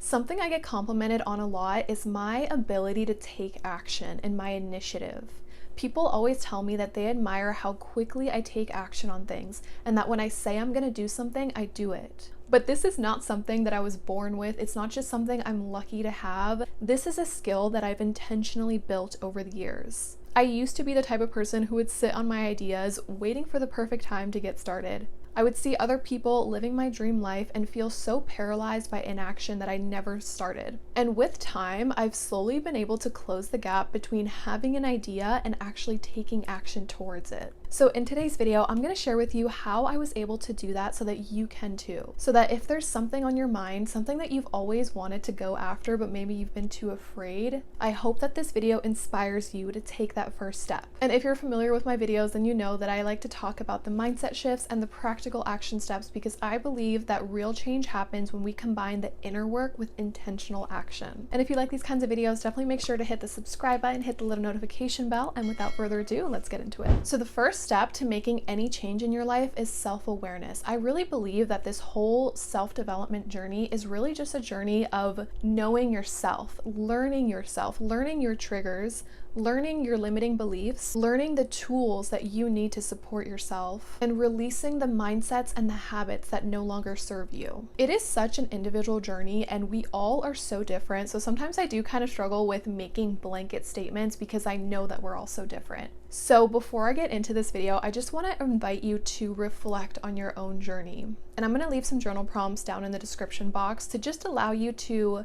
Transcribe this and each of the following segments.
Something I get complimented on a lot is my ability to take action and my initiative. People always tell me that they admire how quickly I take action on things and that when I say I'm gonna do something, I do it. But this is not something that I was born with. It's not just something I'm lucky to have. This is a skill that I've intentionally built over the years. I used to be the type of person who would sit on my ideas, waiting for the perfect time to get started. I would see other people living my dream life and feel so paralyzed by inaction that I never started. And with time, I've slowly been able to close the gap between having an idea and actually taking action towards it. So in today's video, I'm going to share with you how I was able to do that so that you can too. So that if there's something on your mind, something that you've always wanted to go after, but maybe you've been too afraid, I hope that this video inspires you to take that first step. And if you're familiar with my videos, then you know that I like to talk about the mindset shifts and the practical action steps because I believe that real change happens when we combine the inner work with intentional action. And if you like these kinds of videos, definitely make sure to hit the subscribe button, hit the little notification bell, and without further ado, let's get into it. So the first step to making any change in your life is self-awareness. I really believe that this whole self-development journey is really just a journey of knowing yourself, learning your triggers, learning your limiting beliefs, learning the tools that you need to support yourself, and releasing the mindsets and the habits that no longer serve you. It is such an individual journey and we all are so different. So sometimes I do kind of struggle with making blanket statements because I know that we're all so different. So before I get into this video, I just want to invite you to reflect on your own journey. And I'm going to leave some journal prompts down in the description box to just allow you to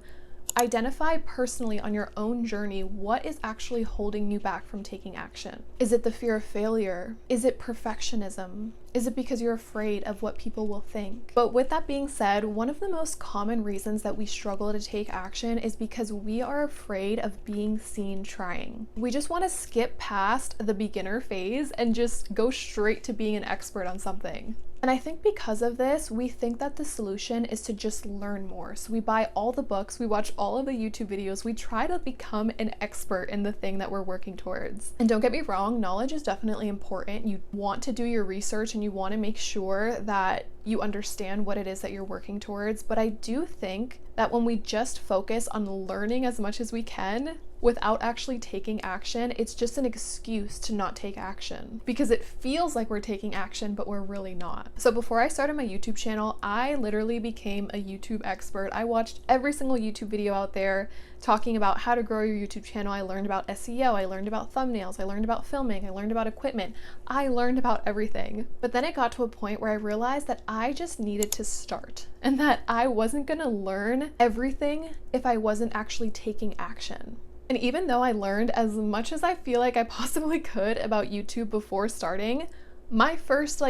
identify personally on your own journey what is actually holding you back from taking action. Is it the fear of failure? Is it perfectionism? Is it because you're afraid of what people will think? But with that being said, one of the most common reasons that we struggle to take action is because we are afraid of being seen trying. We just want to skip past the beginner phase and just go straight to being an expert on something. And I think because of this, we think that the solution is to just learn more. So we buy all the books, we watch all of the YouTube videos, we try to become an expert in the thing that we're working towards. And don't get me wrong, knowledge is definitely important. You want to do your research and you want to make sure that you understand what it is that you're working towards. But I do think that when we just focus on learning as much as we can without actually taking action, it's just an excuse to not take action because it feels like we're taking action, but we're really not. So before I started my YouTube channel, I literally became a YouTube expert. I watched every single YouTube video out there talking about how to grow your YouTube channel. I learned about SEO, I learned about thumbnails, I learned about filming, I learned about equipment. I learned about everything. But then it got to a point where I realized that I just needed to start and that I wasn't gonna learn everything if I wasn't actually taking action. And even though I learned as much as I feel like I possibly could about YouTube before starting, my first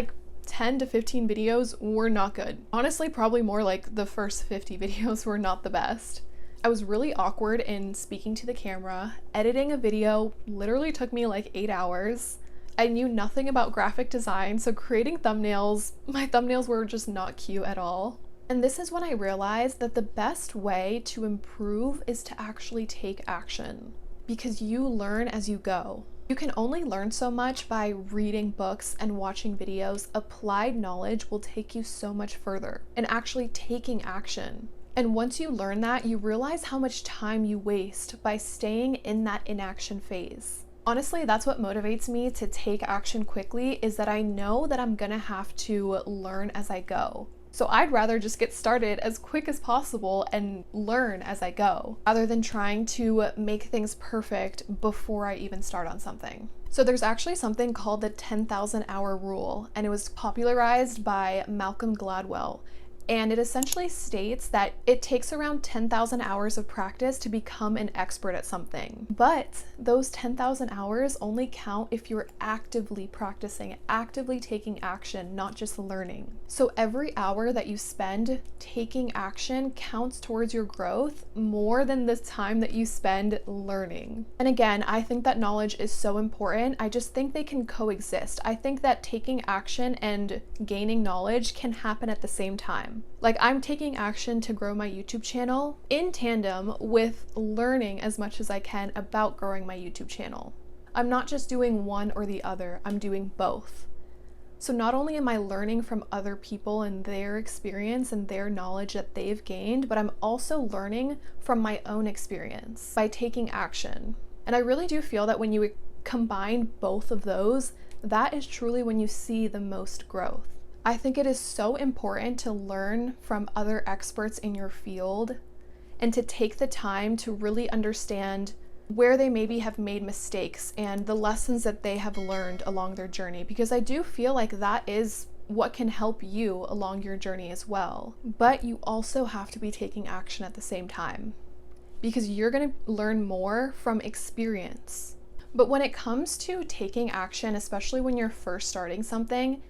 10 to 15 videos were not good. Honestly, probably more like the first 50 videos were not the best. I was really awkward in speaking to the camera. Editing a video literally took me like 8 hours. I knew nothing about graphic design, so creating thumbnails, my thumbnails were just not cute at all. And this is when I realized that the best way to improve is to actually take action because you learn as you go. You can only learn so much by reading books and watching videos. Applied knowledge will take you so much further and actually taking action. And once you learn that, you realize how much time you waste by staying in that inaction phase. Honestly, that's what motivates me to take action quickly is that I know that I'm gonna have to learn as I go. So I'd rather just get started as quick as possible and learn as I go, rather than trying to make things perfect before I even start on something. So there's actually something called the 10,000 hour rule, and it was popularized by Malcolm Gladwell. And it essentially states that it takes around 10,000 hours of practice to become an expert at something. But those 10,000 hours only count if you're actively practicing, actively taking action, not just learning. So every hour that you spend taking action counts towards your growth more than the time that you spend learning. And again, I think that knowledge is so important. I just think they can coexist. I think that taking action and gaining knowledge can happen at the same time. Like I'm taking action to grow my YouTube channel in tandem with learning as much as I can about growing my YouTube channel. I'm not just doing one or the other, I'm doing both. So not only am I learning from other people and their experience and their knowledge that they've gained, but I'm also learning from my own experience by taking action. And I really do feel that when you combine both of those, that is truly when you see the most growth. I think it is so important to learn from other experts in your field and to take the time to really understand where they maybe have made mistakes and the lessons that they have learned along their journey, because I do feel like that is what can help you along your journey as well. But you also have to be taking action at the same time, because you're going to learn more from experience. But when it comes to taking action, especially when you're first starting something,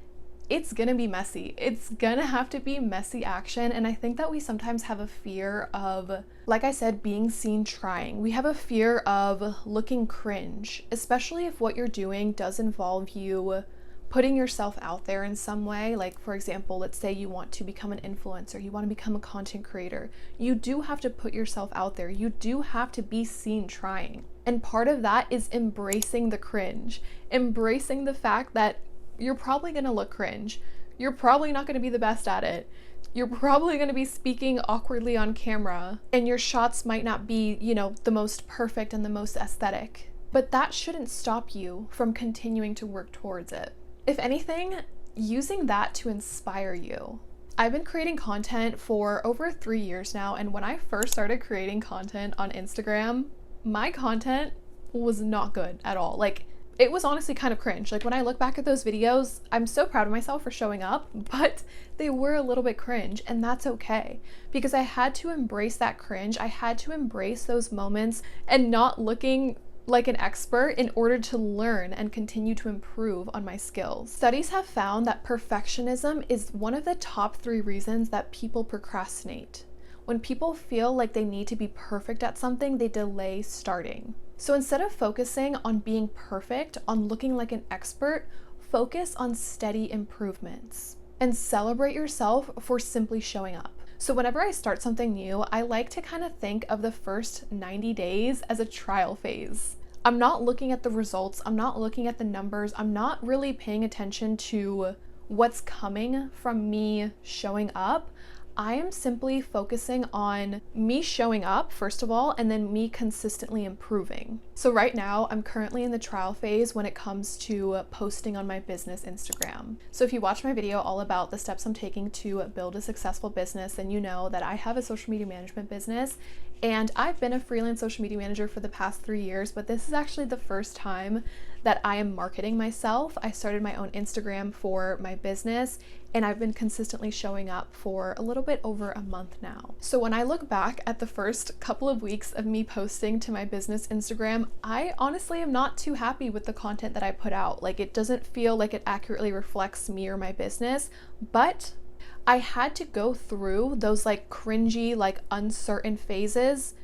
it's gonna be messy. It's gonna have to be messy action. And I think that we sometimes have a fear of, like I said, being seen trying. We have a fear of looking cringe, especially if what you're doing does involve you putting yourself out there in some way. Like, for example, let's say you want to become an influencer, you want to become a content creator. You do have to put yourself out there. You do have to be seen trying. And part of that is embracing the cringe, embracing the fact that you're probably going to look cringe. You're probably not going to be the best at it. You're probably going to be speaking awkwardly on camera, and your shots might not be, the most perfect and the most aesthetic. But that shouldn't stop you from continuing to work towards it. If anything, using that to inspire you. I've been creating content for over 3 years now, and when I first started creating content on Instagram, my content was not good at all. It was honestly kind of cringe. When I look back at those videos, I'm so proud of myself for showing up, but they were a little bit cringe, and that's okay, because I had to embrace that cringe. I had to embrace those moments and not looking like an expert in order to learn and continue to improve on my skills. Studies have found that perfectionism is one of the top 3 reasons that people procrastinate. When people feel like they need to be perfect at something, they delay starting. So instead of focusing on being perfect, on looking like an expert, focus on steady improvements and celebrate yourself for simply showing up. So whenever I start something new, I like to kind of think of the first 90 days as a trial phase. I'm not looking at the results. I'm not looking at the numbers. I'm not really paying attention to what's coming from me showing up. I am simply focusing on me showing up, first of all, and then me consistently improving. So right now, I'm currently in the trial phase when it comes to posting on my business Instagram. So if you watch my video all about the steps I'm taking to build a successful business, then you know that I have a social media management business, and I've been a freelance social media manager for the past 3 years, but this is actually the first time that I am marketing myself. I started my own Instagram for my business, and I've been consistently showing up for a little bit over a month now. So when I look back at the first couple of weeks of me posting to my business Instagram, I honestly am not too happy with the content that I put out. It doesn't feel like it accurately reflects me or my business, but I had to go through those cringy, uncertain phases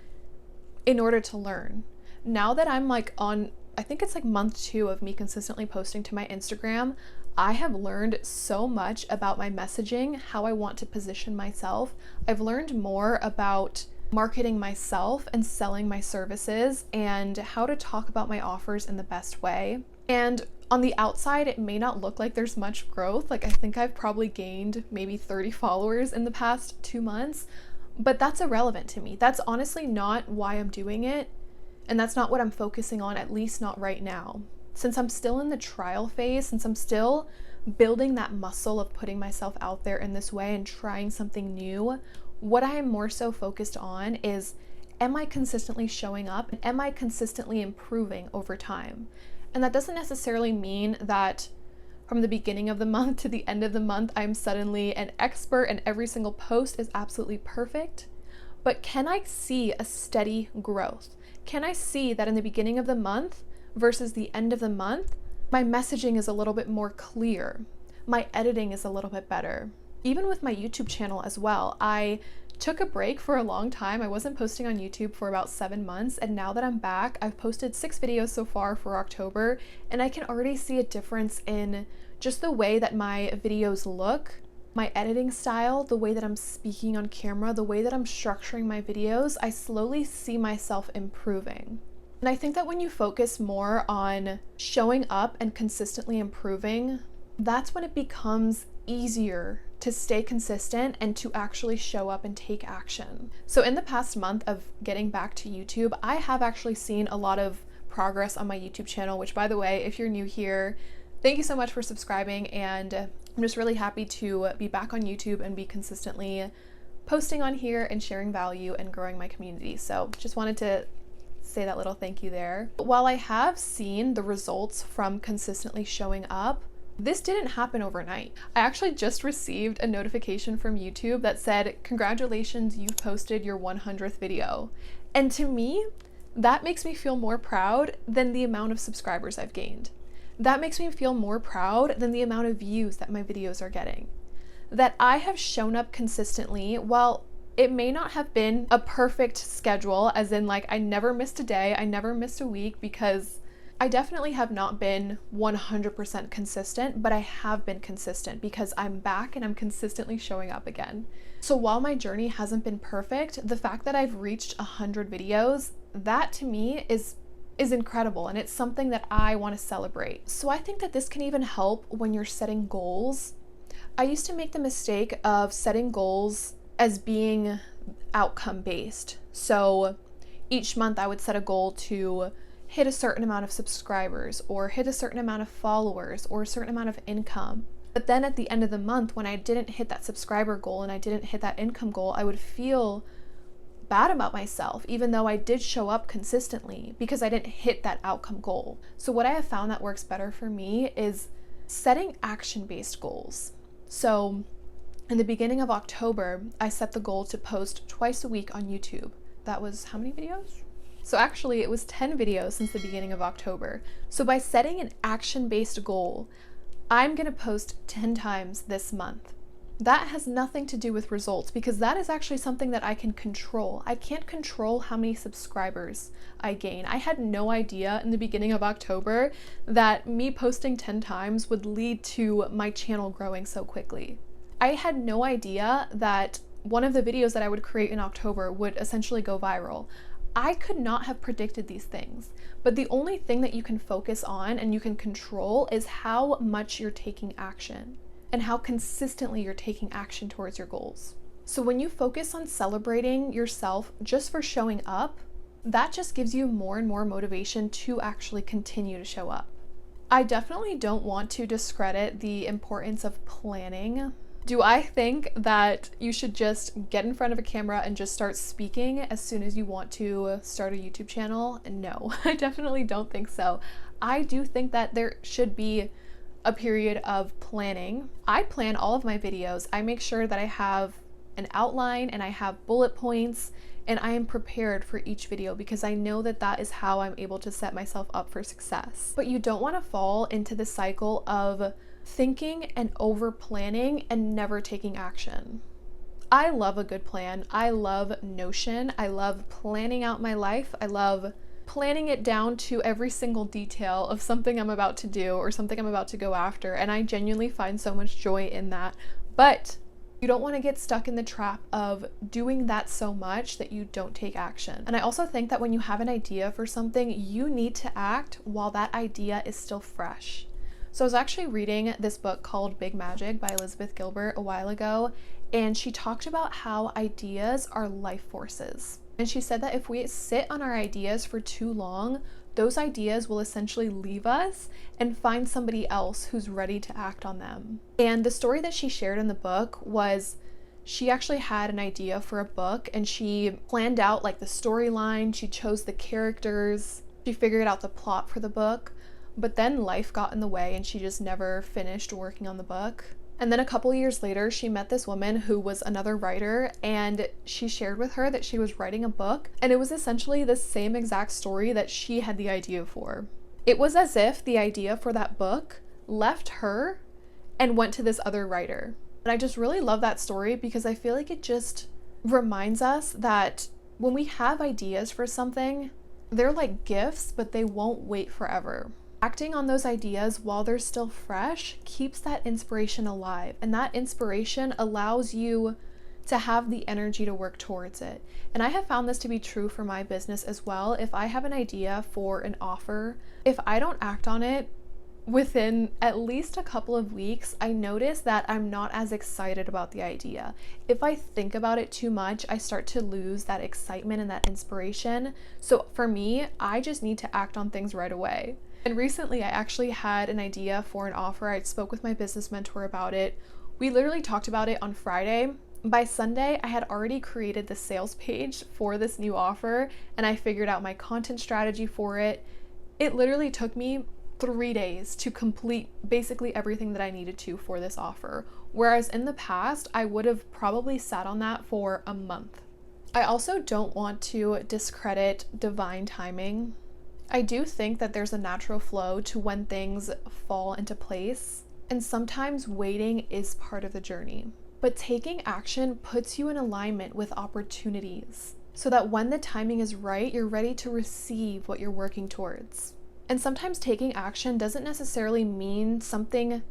in order to learn. Now that I'm on, I think it's month 2 of me consistently posting to my Instagram, I have learned so much about my messaging, how I want to position myself. I've learned more about marketing myself and selling my services and how to talk about my offers in the best way. And on the outside, it may not look like there's much growth. I think I've probably gained maybe 30 followers in the past 2 months, but that's irrelevant to me. That's honestly not why I'm doing it. And that's not what I'm focusing on, at least not right now. Since I'm still in the trial phase, since I'm still building that muscle of putting myself out there in this way and trying something new, what I am more so focused on is, am I consistently showing up? And am I consistently improving over time? And that doesn't necessarily mean that from the beginning of the month to the end of the month, I'm suddenly an expert and every single post is absolutely perfect. But can I see a steady growth? Can I see that in the beginning of the month versus the end of the month, my messaging is a little bit more clear. My editing is a little bit better. Even with my YouTube channel as well, I took a break for a long time. I wasn't posting on YouTube for about 7 months, and now that I'm back, I've posted 6 videos so far for October, and I can already see a difference in just the way that my videos look, my editing style, the way that I'm speaking on camera, the way that I'm structuring my videos. I slowly see myself improving. And I think that when you focus more on showing up and consistently improving that's when it becomes easier to stay consistent and to actually show up and take action. So in the past month of getting back to YouTube, I have actually seen a lot of progress on my YouTube channel, which, by the way, if you're new here, thank you so much for subscribing, and I'm just really happy to be back on YouTube and be consistently posting on here and sharing value and growing my community. So just wanted to say that little thank you there. But while I have seen the results from consistently showing up, this didn't happen overnight. I actually just received a notification from YouTube that said, "Congratulations, you've posted your 100th video." And to me, that makes me feel more proud than the amount of subscribers I've gained. That makes me feel more proud than the amount of views that my videos are getting. That I have shown up consistently. While it may not have been a perfect schedule, as in like I never missed a day, I never missed a week, because I definitely have not been 100% consistent, but I have been consistent because I'm back and I'm consistently showing up again. So while my journey hasn't been perfect, the fact that I've reached 100 videos, that to me is incredible, and it's something that I want to celebrate. So I think that this can even help when you're setting goals. I used to make the mistake of setting goals as being outcome based. So each month I would set a goal to hit a certain amount of subscribers, or hit a certain amount of followers, or a certain amount of income. But then at the end of the month, when I didn't hit that subscriber goal and I didn't hit that income goal, I would feel bad about myself, even though I did show up consistently, because I didn't hit that outcome goal. So what I have found that works better for me is setting action-based goals. So in the beginning of October, I set the goal to post twice a week on YouTube. That was how many videos? So actually it was 10 videos since the beginning of October. So by setting an action-based goal, I'm gonna post 10 times this month. That has nothing to do with results, because that is actually something that I can control. I can't control how many subscribers I gain. I had no idea in the beginning of October that me posting 10 times would lead to my channel growing so quickly. I had no idea that one of the videos that I would create in October would essentially go viral. I could not have predicted these things, but the only thing that you can focus on and you can control is how much you're taking action and how consistently you're taking action towards your goals. So when you focus on celebrating yourself just for showing up, that just gives you more and more motivation to actually continue to show up. I definitely don't want to discredit the importance of planning. Do I think that you should just get in front of a camera and just start speaking as soon as you want to start a YouTube channel? No, I definitely don't think so. I do think that there should be a period of planning. I plan all of my videos. I make sure that I have an outline and I have bullet points, and I am prepared for each video, because I know that that is how I'm able to set myself up for success. But you don't want to fall into the cycle of thinking and over planning and never taking action. I love a good plan. I love Notion. I love planning out my life. I love planning it down to every single detail of something I'm about to do or something I'm about to go after, and I genuinely find so much joy in that. But you don't want to get stuck in the trap of doing that so much that you don't take action. And I also think that when you have an idea for something, you need to act while that idea is still fresh. So I was actually reading this book called Big Magic by Elizabeth Gilbert a while ago, and she talked about how ideas are life forces. And she said that if we sit on our ideas for too long, those ideas will essentially leave us and find somebody else who's ready to act on them. And the story that she shared in the book was she actually had an idea for a book, and she planned out like the storyline, she chose the characters, she figured out the plot for the book. But then life got in the way and she just never finished working on the book. And then a couple years later, she met this woman who was another writer, and she shared with her that she was writing a book, and it was essentially the same exact story that she had the idea for. It was as if the idea for that book left her and went to this other writer. And I just really love that story, because I feel like it just reminds us that when we have ideas for something, they're like gifts, but they won't wait forever. Acting on those ideas while they're still fresh keeps that inspiration alive, and that inspiration allows you to have the energy to work towards it. And I have found this to be true for my business as well. If I have an idea for an offer, if I don't act on it within at least a couple of weeks, I notice that I'm not as excited about the idea. If I think about it too much, I start to lose that excitement and that inspiration. So for me, I just need to act on things right away. And recently, I actually had an idea for an offer. I spoke with my business mentor about it. We literally talked about it on Friday. By Sunday, I had already created the sales page for this new offer, and I figured out my content strategy for it. It literally took me 3 days to complete basically everything that I needed to for this offer. Whereas in the past, I would have probably sat on that for a month. I also don't want to discredit divine timing. I do think that there's a natural flow to when things fall into place, and sometimes waiting is part of the journey. But taking action puts you in alignment with opportunities so that when the timing is right, you're ready to receive what you're working towards. And sometimes taking action doesn't necessarily mean something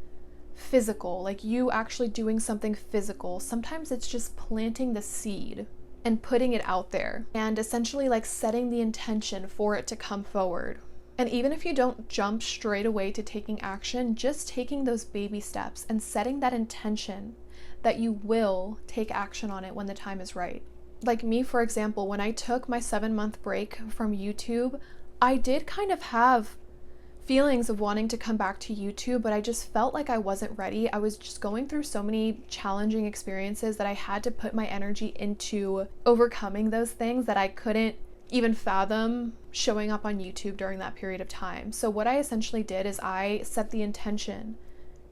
physical, like you actually doing something physical. Sometimes it's just planting the seed and putting it out there and essentially like setting the intention for it to come forward. And even if you don't jump straight away to taking action, just taking those baby steps and setting that intention that you will take action on it when the time is right. Like me, for example, when I took my 7-month break from YouTube, I did kind of have feelings of wanting to come back to YouTube, but I just felt like I wasn't ready. I was just going through so many challenging experiences that I had to put my energy into overcoming those things that I couldn't even fathom showing up on YouTube during that period of time. So what I essentially did is I set the intention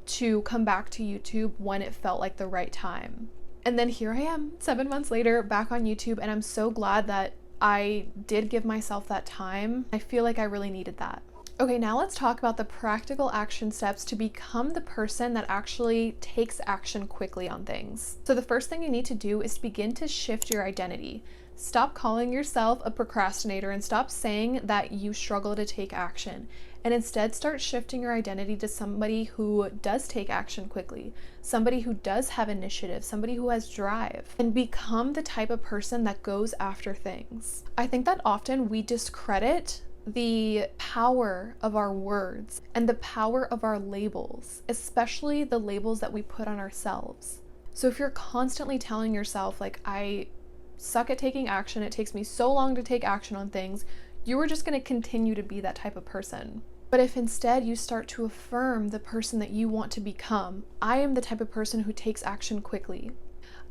to come back to YouTube when it felt like the right time. And then here I am 7 months later back on YouTube, and I'm so glad that I did give myself that time. I feel like I really needed that. Okay, now let's talk about the practical action steps to become the person that actually takes action quickly on things. So the first thing you need to do is begin to shift your identity. Stop calling yourself a procrastinator and stop saying that you struggle to take action. And instead start shifting your identity to somebody who does take action quickly, somebody who does have initiative, somebody who has drive, and become the type of person that goes after things. I think that often we discredit the power of our words and the power of our labels, especially the labels that we put on ourselves. So if you're constantly telling yourself, like, I suck at taking action, it takes me so long to take action on things, you are just going to continue to be that type of person. But if instead you start to affirm the person that you want to become, I am the type of person who takes action quickly.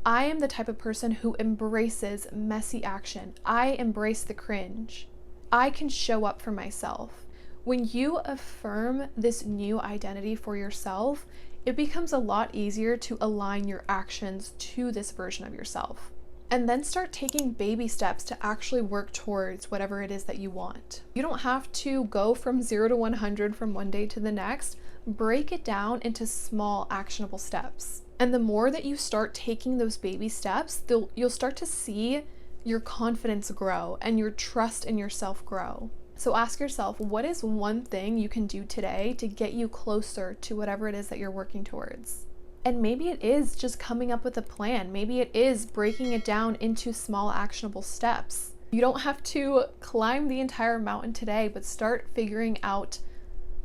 I am the type of person who embraces messy action. I embrace the cringe. I can show up for myself. When you affirm this new identity for yourself, it becomes a lot easier to align your actions to this version of yourself. And then start taking baby steps to actually work towards whatever it is that you want. You don't have to go from 0 to 100 from one day to the next. Break it down into small actionable steps. And the more that you start taking those baby steps, you'll start to see your confidence grow and your trust in yourself grow. So ask yourself, what is one thing you can do today to get you closer to whatever it is that you're working towards? And maybe it is just coming up with a plan. Maybe it is breaking it down into small actionable steps. You don't have to climb the entire mountain today, but start figuring out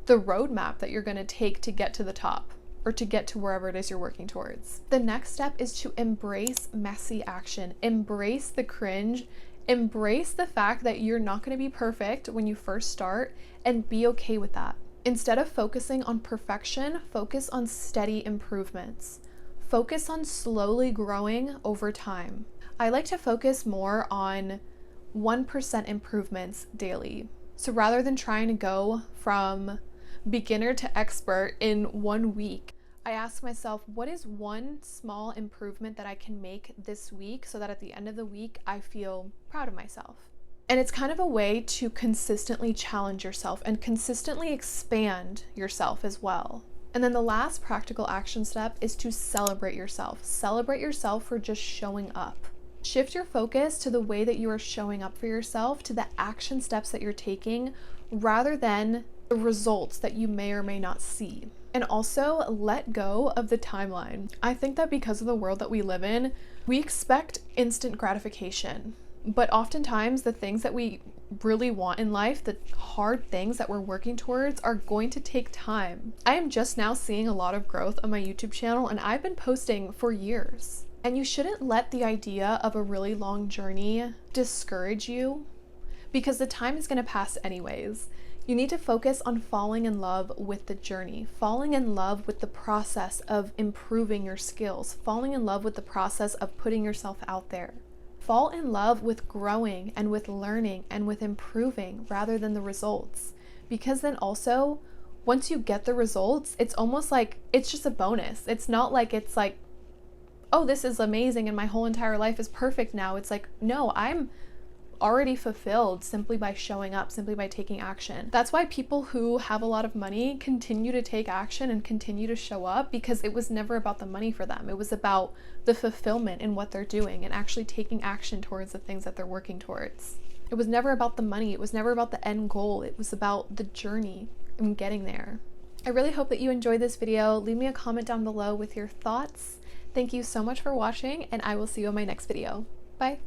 the roadmap that you're going to take to get to the top or to get to wherever it is you're working towards. The next step is to embrace messy action. Embrace the cringe. Embrace the fact that you're not going to be perfect when you first start, and be okay with that. Instead of focusing on perfection, focus on steady improvements. Focus on slowly growing over time. I like to focus more on 1% improvements daily. So rather than trying to go from beginner to expert in 1 week, I ask myself, what is one small improvement that I can make this week so that at the end of the week, I feel proud of myself? And it's kind of a way to consistently challenge yourself and consistently expand yourself as well. And then the last practical action step is to celebrate yourself. Celebrate yourself for just showing up. Shift your focus to the way that you are showing up for yourself, to the action steps that you're taking, rather than the results that you may or may not see. And also let go of the timeline. I think that because of the world that we live in, we expect instant gratification. But oftentimes, the things that we really want in life, the hard things that we're working towards, are going to take time. I am just now seeing a lot of growth on my YouTube channel, and I've been posting for years. And you shouldn't let the idea of a really long journey discourage you, because the time is going to pass anyways. You need to focus on falling in love with the journey, falling in love with the process of improving your skills, falling in love with the process of putting yourself out there. Fall in love with growing and with learning and with improving rather than the results. Because then also, once you get the results, it's almost like it's just a bonus. It's not like it's like, oh, this is amazing and my whole entire life is perfect now. It's like, no, I'm already fulfilled simply by showing up, simply by taking action. That's why people who have a lot of money continue to take action and continue to show up, because it was never about the money for them. It was about the fulfillment in what they're doing and actually taking action towards the things that they're working towards. It was never about the money. It was never about the end goal. It was about the journey and getting there. I really hope that you enjoyed this video. Leave me a comment down below with your thoughts. Thank you so much for watching, and I will see you in my next video. Bye.